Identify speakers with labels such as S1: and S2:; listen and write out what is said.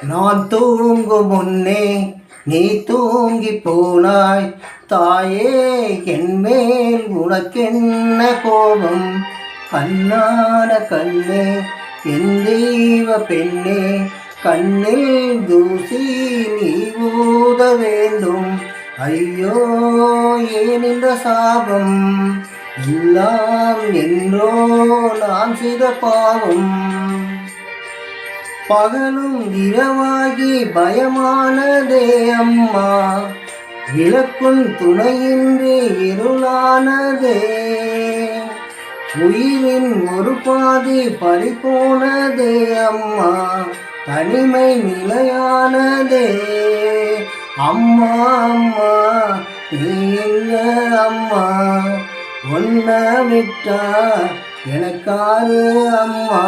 S1: நான் தூங்கும் முன்னே நீ தூங்கி போனாய். தாயே என் மேல் உனக்கென்ன கோபம்? கண்ணான கண்ணே என் தெய்வ பெண்ணே, கண்ணில் தூசி நீ ஊத வேண்டும். ஐயோ ஏன் இந்த சாபம்? எல்லாம் என்றோ நான் செய்த பாவம். பகலும் இரவாகி பயமானதே அம்மா, விளக்கும் துணையின்றி இருளானதே. உயிரின் ஒரு பாதி பறிபோனதே அம்மா, தனிமை நிலையானதே. அம்மா அம்மா நீ எங்க அம்மா, உன்னை விட்டா எனக்காரு அம்மா.